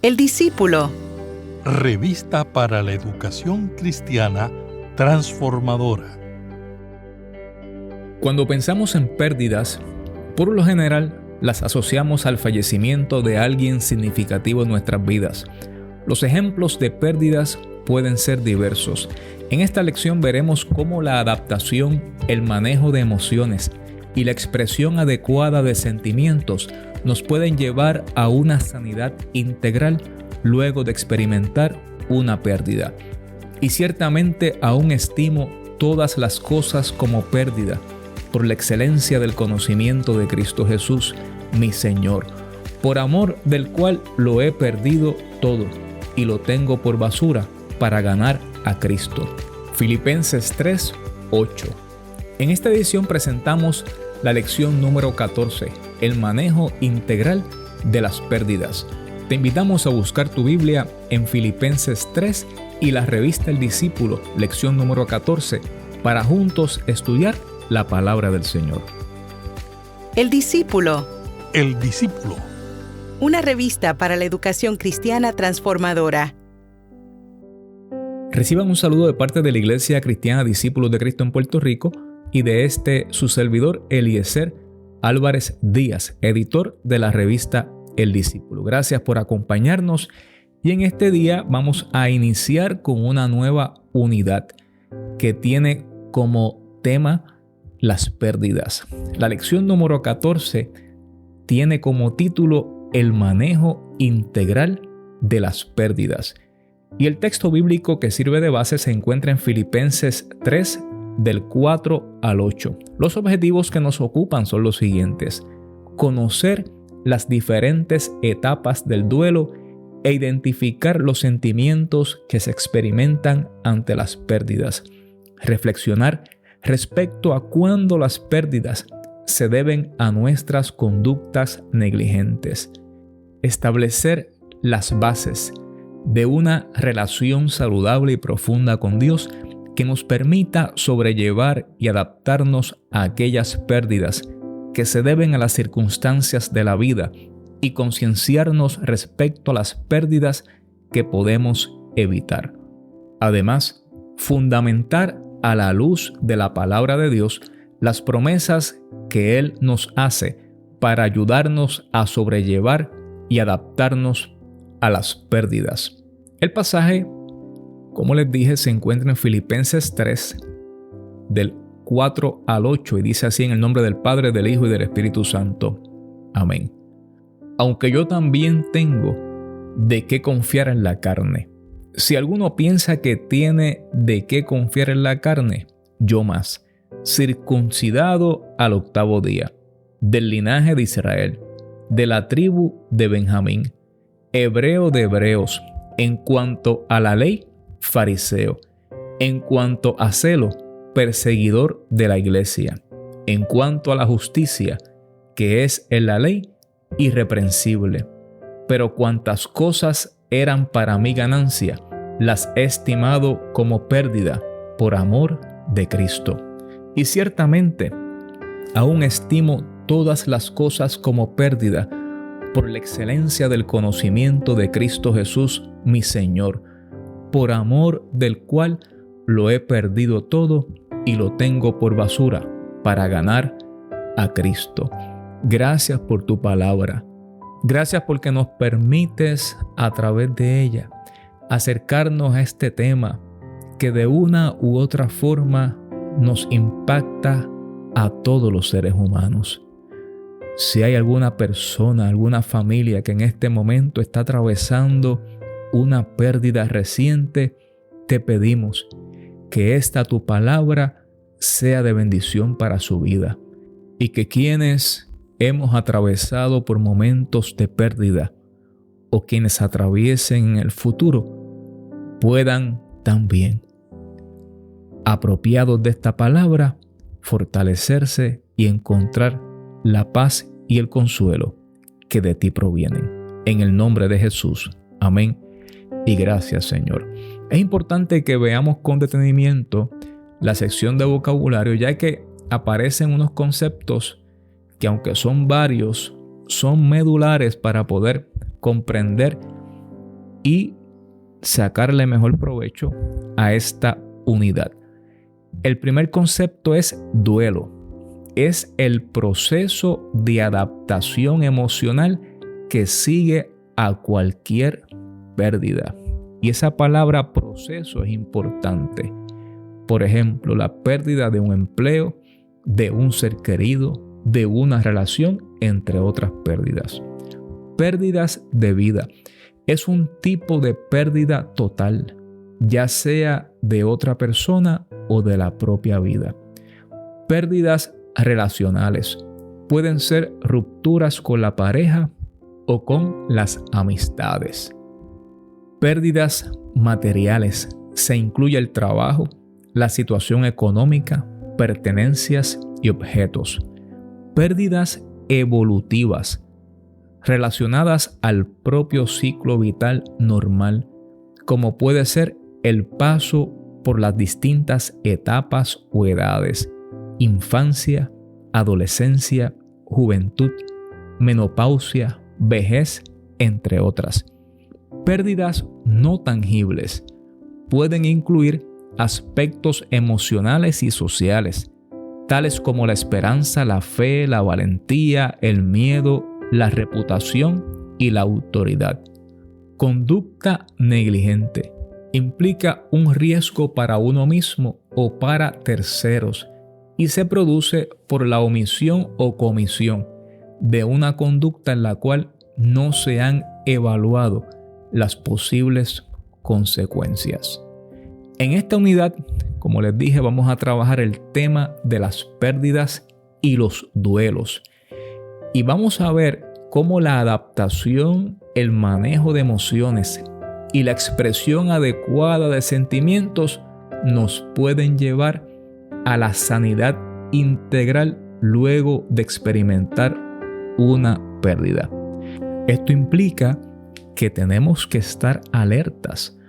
El discípulo. Revista para la educación cristiana transformadora. Cuando pensamos en pérdidas, por lo general las asociamos al fallecimiento de alguien significativo en nuestras vidas. Los ejemplos de pérdidas pueden ser diversos. En esta lección veremos cómo la adaptación, el manejo de emociones y la expresión adecuada de sentimientos nos pueden llevar a una sanidad integral luego de experimentar una pérdida. Y ciertamente aún estimo todas las cosas como pérdida por la excelencia del conocimiento de Cristo Jesús, mi Señor, por amor del cual lo he perdido todo y lo tengo por basura para ganar a Cristo. Filipenses 3:8. En esta edición presentamos la lección número 14, el manejo integral de las pérdidas. Te invitamos a buscar tu Biblia en Filipenses 3 y la revista El Discípulo, lección número 14, para juntos estudiar la palabra del Señor. El discípulo. El discípulo. Una revista para la educación cristiana transformadora. Reciban un saludo de parte de la Iglesia Cristiana Discípulos de Cristo en Puerto Rico y de su servidor Eliezer Álvarez Díaz, editor de la revista El Discípulo. Gracias por acompañarnos y en este día vamos a iniciar con una nueva unidad que tiene como tema las pérdidas. La lección número 14 tiene como título el manejo integral de las pérdidas. Y el texto bíblico que sirve de base se encuentra en Filipenses 3, del 4 al 8. Los objetivos que nos ocupan son los siguientes: conocer las diferentes etapas del duelo e identificar los sentimientos que se experimentan ante las pérdidas. Reflexionar respecto a cuándo las pérdidas se deben a nuestras conductas negligentes. Establecer las bases de una relación saludable y profunda con Dios que nos permita sobrellevar y adaptarnos a aquellas pérdidas que se deben a las circunstancias de la vida y concienciarnos respecto a las pérdidas que podemos evitar. Además, fundamentar a la luz de la palabra de Dios las promesas que Él nos hace para ayudarnos a sobrellevar y adaptarnos a las pérdidas. El pasaje, como les dije, se encuentra en Filipenses 3, del 4 al 8, y dice así: en el nombre del Padre, del Hijo y del Espíritu Santo. Amén. Aunque yo también tengo de qué confiar en la carne. Si alguno piensa que tiene de qué confiar en la carne, yo más, circuncidado al 8º día, del linaje de Israel, de la tribu de Benjamín, hebreo de hebreos, en cuanto a la ley, fariseo, en cuanto a celo, perseguidor de la iglesia, en cuanto a la justicia, que es en la ley, irreprensible. Pero cuantas cosas eran para mi ganancia, las he estimado como pérdida por amor de Cristo. Y ciertamente, aún estimo todas las cosas como pérdida por la excelencia del conocimiento de Cristo Jesús, mi Señor, por amor del cual lo he perdido todo y lo tengo por basura para ganar a Cristo. Gracias por tu palabra. Gracias porque nos permites a través de ella acercarnos a este tema que de una u otra forma nos impacta a todos los seres humanos. Si hay alguna persona, alguna familia que en este momento está atravesando una pérdida reciente, te pedimos que esta tu palabra sea de bendición para su vida y que quienes hemos atravesado por momentos de pérdida o quienes atraviesen en el futuro puedan también, apropiados de esta palabra, fortalecerse y encontrar la paz y el consuelo que de ti provienen. En el nombre de Jesús. Amén. Y gracias, Señor. Es importante que veamos con detenimiento la sección de vocabulario, ya que aparecen unos conceptos que, aunque son varios, son medulares para poder comprender y sacarle mejor provecho a esta unidad. El primer concepto es duelo. Es el proceso de adaptación emocional que sigue a cualquier pérdida. Y esa palabra proceso es importante. Por ejemplo, la pérdida de un empleo, de un ser querido, de una relación, entre otras pérdidas. Pérdidas de vida. Es un tipo de pérdida total, ya sea de otra persona o de la propia vida. Pérdidas relacionales. Pueden ser rupturas con la pareja o con las amistades. Pérdidas materiales. Se incluye el trabajo, la situación económica, pertenencias y objetos. Pérdidas evolutivas, relacionadas al propio ciclo vital normal, como puede ser el paso por las distintas etapas o edades: infancia, adolescencia, juventud, menopausia, vejez, entre otras. Pérdidas no tangibles pueden incluir aspectos emocionales y sociales, tales como la esperanza, la fe, la valentía, el miedo, la reputación y la autoridad. Conducta negligente implica un riesgo para uno mismo o para terceros y se produce por la omisión o comisión de una conducta en la cual no se han evaluado las posibles consecuencias. En esta unidad, como les dije, vamos a trabajar el tema de las pérdidas y los duelos. Y vamos a ver cómo la adaptación, el manejo de emociones y la expresión adecuada de sentimientos nos pueden llevar a la sanidad integral luego de experimentar una pérdida. Esto implica que tenemos que estar alertas,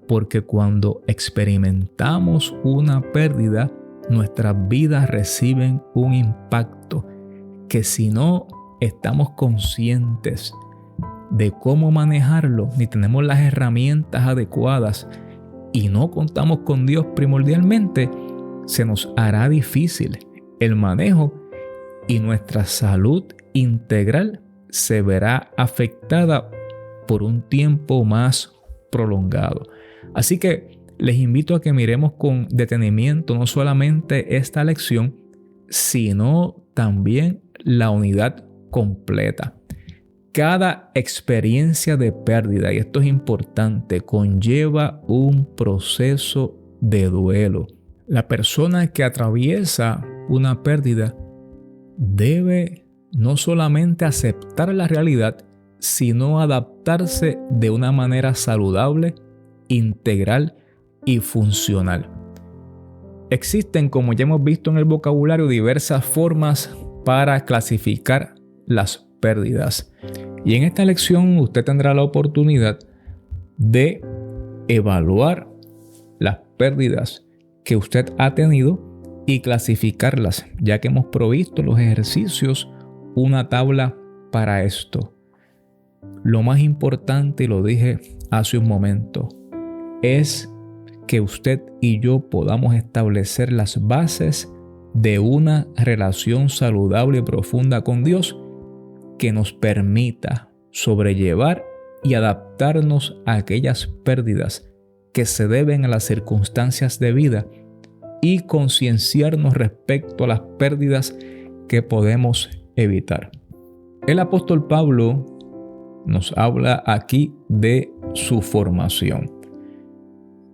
porque cuando experimentamos una pérdida, nuestras vidas reciben un impacto que, si no estamos conscientes de cómo manejarlo, ni tenemos las herramientas adecuadas y no contamos con Dios primordialmente, se nos hará difícil el manejo y nuestra salud integral se verá afectada por un tiempo más prolongado. Así que les invito a que miremos con detenimiento no solamente esta lección, sino también la unidad completa. Cada experiencia de pérdida, y esto es importante, conlleva un proceso de duelo. La persona que atraviesa una pérdida debe no solamente aceptar la realidad, sino adaptarse de una manera saludable, integral y funcional. Existen, como ya hemos visto en el vocabulario, diversas formas para clasificar las pérdidas. Y en esta lección usted tendrá la oportunidad de evaluar las pérdidas que usted ha tenido y clasificarlas, ya que hemos provisto los ejercicios una tabla para esto. Lo más importante, y lo dije hace un momento, es que usted y yo podamos establecer las bases de una relación saludable y profunda con Dios que nos permita sobrellevar y adaptarnos a aquellas pérdidas que se deben a las circunstancias de vida y concienciarnos respecto a las pérdidas que podemos evitar. El apóstol Pablo nos habla aquí de su formación.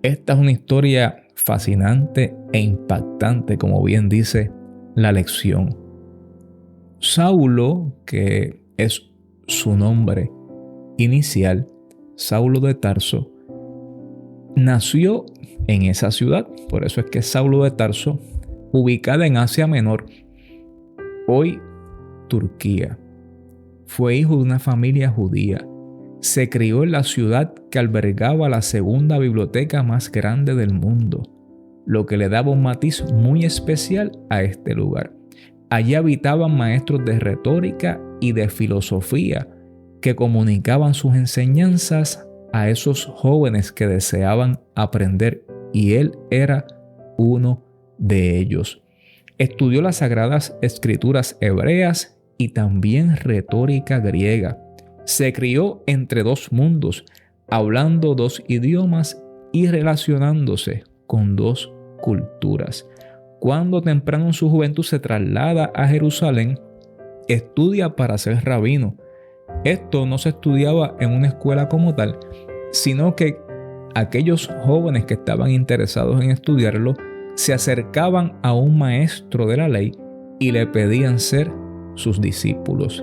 Esta es una historia fascinante e impactante, como bien dice la lección. Saulo, que es su nombre inicial, Saulo de Tarso, nació en esa ciudad, por eso es que es Saulo de Tarso, ubicada en Asia Menor, hoy Turquía. Fue hijo de una familia judía. Se crió en la ciudad que albergaba la segunda biblioteca más grande del mundo, lo que le daba un matiz muy especial a este lugar. Allí habitaban maestros de retórica y de filosofía que comunicaban sus enseñanzas a esos jóvenes que deseaban aprender, y él era uno de ellos. Estudió las sagradas escrituras hebreas y también retórica griega. Se crió entre dos mundos, hablando dos idiomas y relacionándose con dos culturas. Cuando temprano en su juventud se traslada a Jerusalén, estudia para ser rabino. Esto no se estudiaba en una escuela como tal, sino que aquellos jóvenes que estaban interesados en estudiarlo se acercaban a un maestro de la ley y le pedían ser sus discípulos.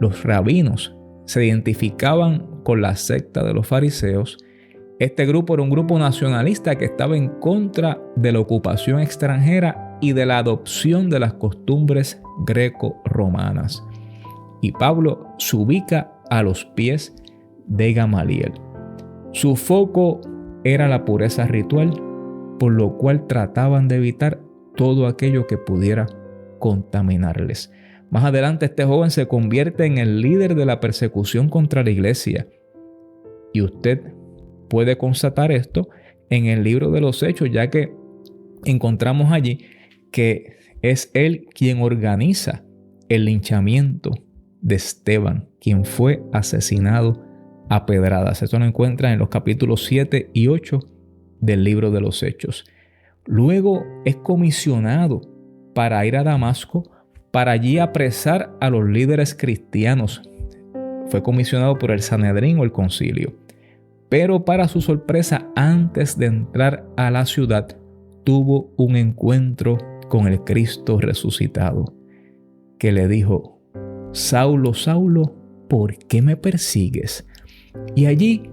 Los rabinos se identificaban con la secta de los fariseos. Este grupo era un grupo nacionalista que estaba en contra de la ocupación extranjera y de la adopción de las costumbres greco-romanas. Y Pablo se ubica a los pies de Gamaliel. Su foco era la pureza ritual, por lo cual trataban de evitar todo aquello que pudiera contaminarles. Más adelante este joven se convierte en el líder de la persecución contra la iglesia. Y usted puede constatar esto en el libro de los Hechos, ya que encontramos allí que es él quien organiza el linchamiento de Esteban, quien fue asesinado a pedradas. Esto lo encuentra en los capítulos 7 y 8 del libro de los Hechos. Luego es comisionado para ir a Damasco para allí apresar a los líderes cristianos. Fue comisionado por el Sanedrín o el concilio. Pero para su sorpresa, antes de entrar a la ciudad, tuvo un encuentro con el Cristo resucitado, que le dijo: Saulo, Saulo, ¿por qué me persigues? Y allí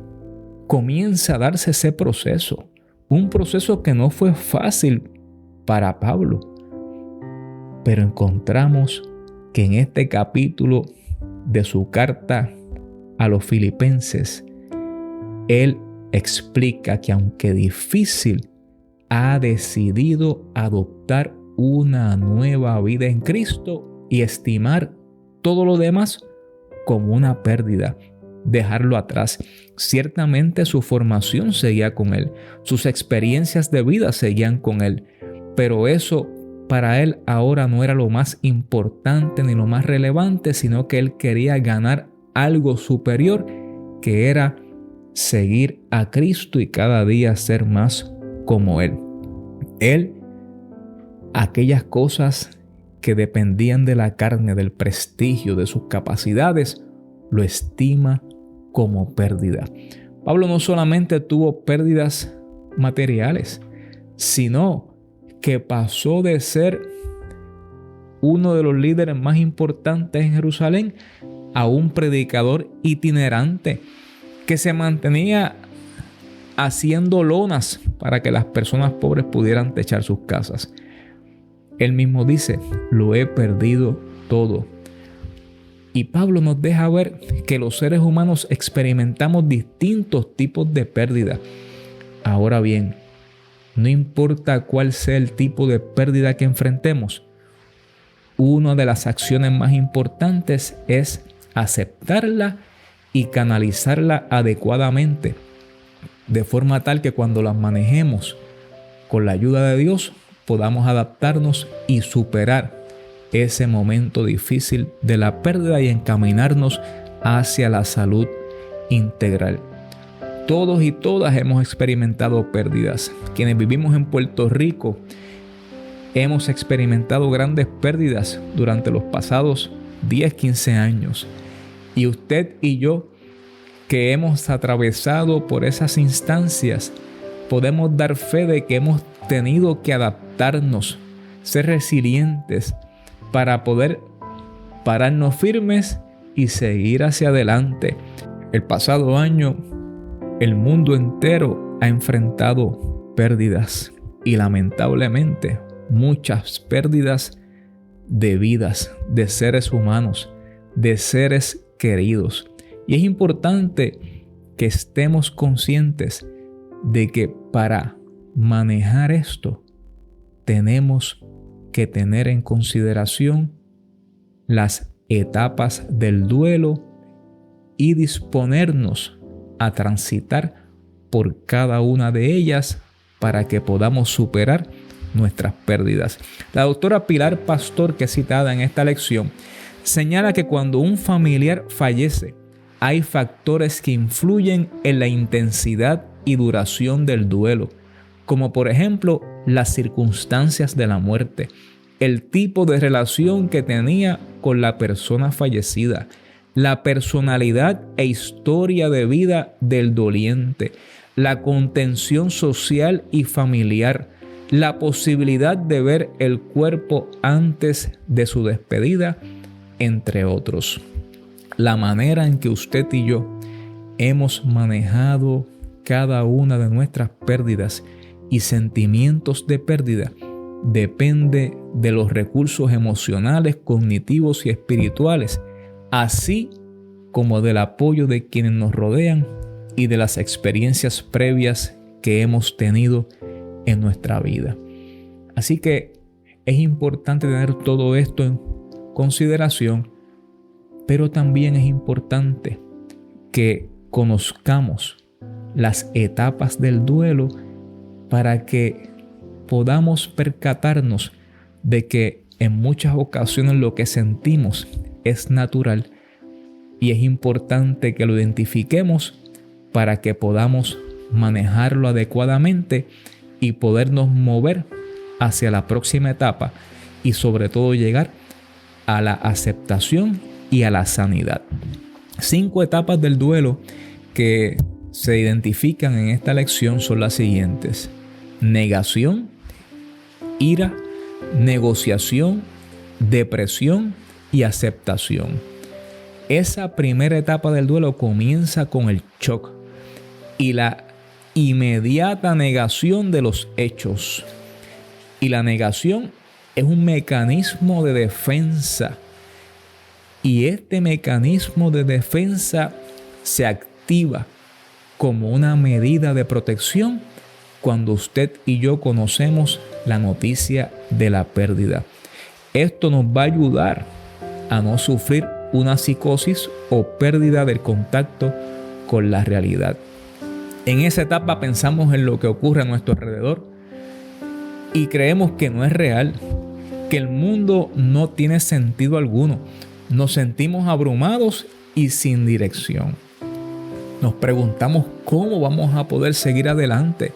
comienza a darse ese proceso, un proceso que no fue fácil para Pablo. Pero encontramos que en este capítulo de su carta a los filipenses, él explica que aunque difícil, ha decidido adoptar una nueva vida en Cristo y estimar todo lo demás como una pérdida, dejarlo atrás. Ciertamente su formación seguía con él, sus experiencias de vida seguían con él, pero eso para él ahora no era lo más importante ni lo más relevante, sino que él quería ganar algo superior, que era seguir a Cristo y cada día ser más como Él. Él, aquellas cosas que dependían de la carne, del prestigio, de sus capacidades, lo estima como pérdida. Pablo no solamente tuvo pérdidas materiales, sino que pasó de ser uno de los líderes más importantes en Jerusalén a un predicador itinerante que se mantenía haciendo lonas para que las personas pobres pudieran techar sus casas. Él mismo dice: lo he perdido todo. Y Pablo nos deja ver que los seres humanos experimentamos distintos tipos de pérdida. Ahora bien, no importa cuál sea el tipo de pérdida que enfrentemos, una de las acciones más importantes es aceptarla y canalizarla adecuadamente, de forma tal que cuando las manejemos con la ayuda de Dios podamos adaptarnos y superar ese momento difícil de la pérdida y encaminarnos hacia la salud integral. Todos y todas hemos experimentado pérdidas. Quienes vivimos en Puerto Rico hemos experimentado grandes pérdidas durante los pasados 10-15 años. Y usted y yo, que hemos atravesado por esas instancias, podemos dar fe de que hemos tenido que adaptarnos, ser resilientes para poder pararnos firmes y seguir hacia adelante. El pasado año, el mundo entero ha enfrentado pérdidas y lamentablemente muchas pérdidas de vidas, de seres humanos, de seres queridos. Y es importante que estemos conscientes de que para manejar esto tenemos que tener en consideración las etapas del duelo y disponernos a transitar por cada una de ellas para que podamos superar nuestras pérdidas. La doctora Pilar Pastor, que es citada en esta lección, señala que cuando un familiar fallece, hay factores que influyen en la intensidad y duración del duelo, como por ejemplo las circunstancias de la muerte, el tipo de relación que tenía con la persona fallecida, la personalidad e historia de vida del doliente, la contención social y familiar, la posibilidad de ver el cuerpo antes de su despedida, entre otros. La manera en que usted y yo hemos manejado cada una de nuestras pérdidas y sentimientos de pérdida depende de los recursos emocionales, cognitivos y espirituales, así como del apoyo de quienes nos rodean y de las experiencias previas que hemos tenido en nuestra vida. Así que es importante tener todo esto en consideración, pero también es importante que conozcamos las etapas del duelo para que podamos percatarnos de que en muchas ocasiones lo que sentimos es natural y es importante que lo identifiquemos para que podamos manejarlo adecuadamente y podernos mover hacia la próxima etapa y sobre todo llegar a la aceptación y a la sanidad. 5 etapas del duelo que se identifican en esta lección son las siguientes: negación, ira, negociación, depresión y aceptación. Esa primera etapa del duelo comienza con el shock y la inmediata negación de los hechos. Y la negación es un mecanismo de defensa. Y este mecanismo de defensa se activa como una medida de protección cuando usted y yo conocemos la noticia de la pérdida. Esto nos va a ayudar a no sufrir una psicosis o pérdida del contacto con la realidad. En esa etapa pensamos en lo que ocurre a nuestro alrededor y creemos que no es real, que el mundo no tiene sentido alguno. Nos sentimos abrumados y sin dirección. Nos preguntamos cómo vamos a poder seguir adelante,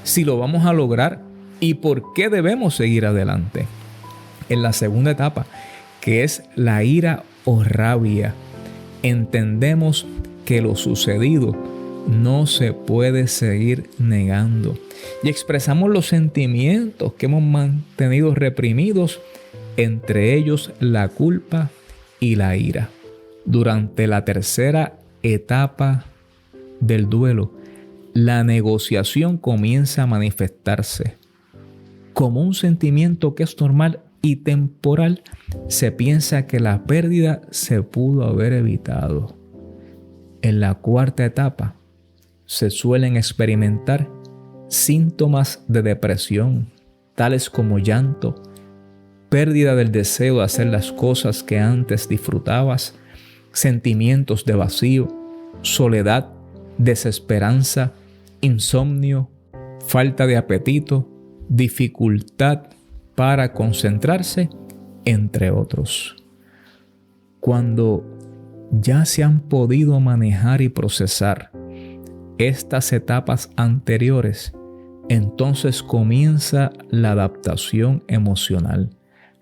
si lo vamos a lograr y por qué debemos seguir adelante. En la segunda etapa, que es la ira o rabia, entendemos que lo sucedido no se puede seguir negando y expresamos los sentimientos que hemos mantenido reprimidos, entre ellos la culpa y la ira. Durante la tercera etapa del duelo, la negociación comienza a manifestarse. Como un sentimiento que es normal y temporal, se piensa que la pérdida se pudo haber evitado. En la cuarta etapa, se suelen experimentar síntomas de depresión, tales como llanto, pérdida del deseo de hacer las cosas que antes disfrutabas, sentimientos de vacío, soledad, desesperanza, insomnio, falta de apetito, dificultad para concentrarse, entre otros. Cuando ya se han podido manejar y procesar estas etapas anteriores, entonces comienza la adaptación emocional,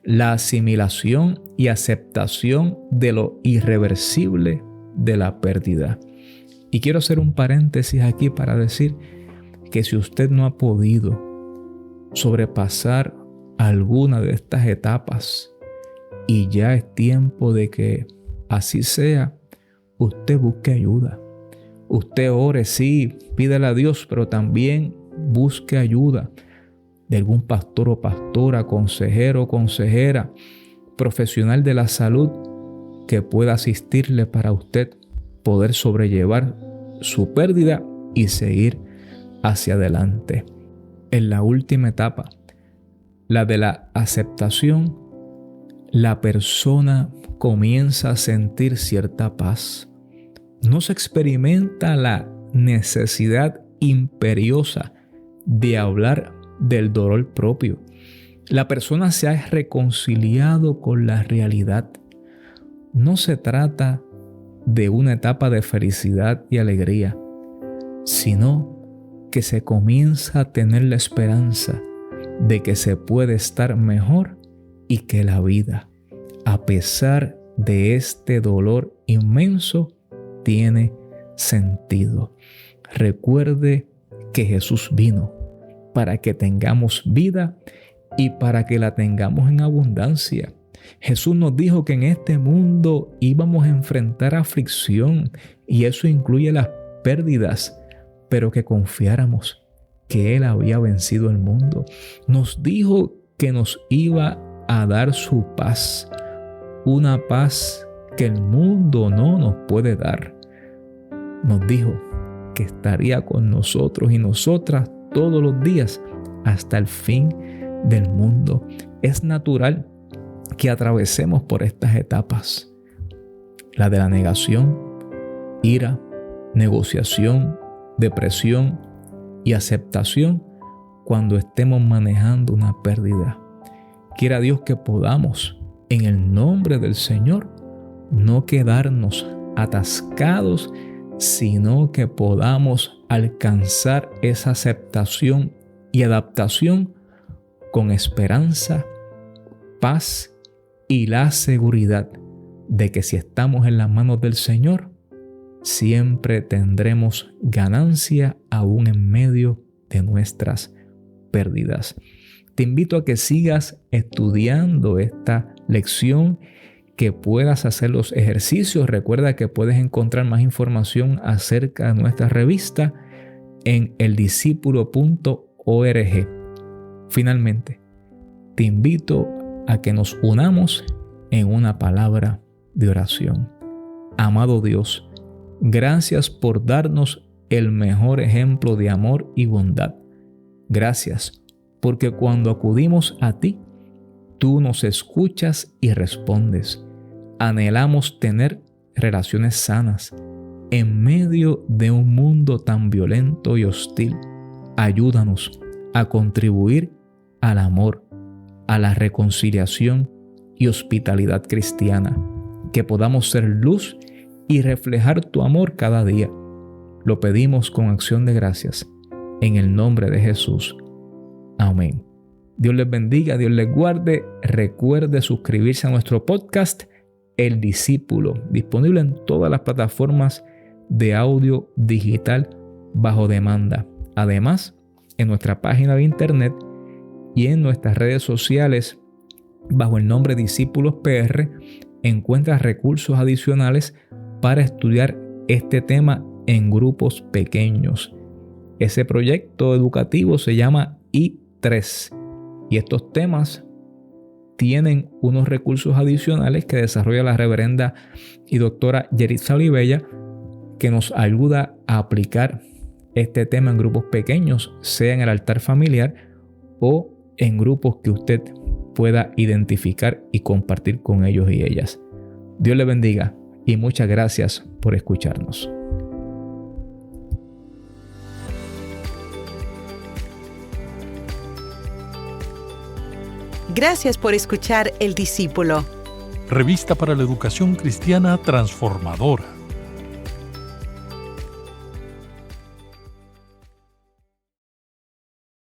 la asimilación y aceptación de lo irreversible de la pérdida. Y quiero hacer un paréntesis aquí para decir que si usted no ha podido sobrepasar alguna de estas etapas y ya es tiempo de que así sea, usted busque ayuda. Usted ore, sí, pídele a Dios, pero también busque ayuda de algún pastor o pastora, consejero o consejera, profesional de la salud que pueda asistirle para usted poder sobrellevar su pérdida y seguir hacia adelante. En la última etapa, la de la aceptación, la persona comienza a sentir cierta paz. No se experimenta la necesidad imperiosa de hablar del dolor propio. La persona se ha reconciliado con la realidad. No se trata de una etapa de felicidad y alegría, sino que se comienza a tener la esperanza de que se puede estar mejor y que la vida, a pesar de este dolor inmenso, tiene sentido. Recuerde que Jesús vino para que tengamos vida y para que la tengamos en abundancia. Jesús nos dijo que en este mundo íbamos a enfrentar aflicción, y eso incluye las pérdidas, pero que confiáramos que Él había vencido el mundo. Nos dijo que nos iba a dar su paz, una paz que el mundo no nos puede dar. Nos dijo que estaría con nosotros y nosotras todos los días hasta el fin del mundo. Es natural que atravesemos por estas etapas: la de la negación, ira, negociación, depresión y aceptación cuando estemos manejando una pérdida. Quiera Dios que podamos, en el nombre del Señor, no quedarnos atascados, sino que podamos alcanzar esa aceptación y adaptación con esperanza, paz y la seguridad de que si estamos en las manos del Señor, siempre tendremos ganancia aún en medio de nuestras pérdidas. Te invito a que sigas estudiando esta lección, que puedas hacer los ejercicios. Recuerda que puedes encontrar más información acerca de nuestra revista en eldiscípulo.org. Finalmente, te invito a que nos unamos en una palabra de oración. Amado Dios, gracias por darnos el mejor ejemplo de amor y bondad. Gracias porque cuando acudimos a ti, tú nos escuchas y respondes. Anhelamos tener relaciones sanas en medio de un mundo tan violento y hostil. Ayúdanos a contribuir al amor, a la reconciliación y hospitalidad cristiana, que podamos ser luz y reflejar tu amor cada día. Lo pedimos con acción de gracias, en el nombre de Jesús. Amén. Dios les bendiga, Dios les guarde. Recuerde suscribirse a nuestro podcast El Discípulo, disponible en todas las plataformas de audio digital bajo demanda. Además, en nuestra página de internet y en nuestras redes sociales bajo el nombre Discípulos PR encuentras recursos adicionales para estudiar este tema en grupos pequeños. Ese proyecto educativo se llama I3 y estos temas tienen unos recursos adicionales que desarrolla la reverenda y doctora Yeritza Olivella, que nos ayuda a aplicar este tema en grupos pequeños, sea en el altar familiar o en grupos que usted pueda identificar y compartir con ellos y ellas. Dios le bendiga y muchas gracias por escucharnos. Gracias por escuchar El Discípulo. Revista para la educación cristiana transformadora.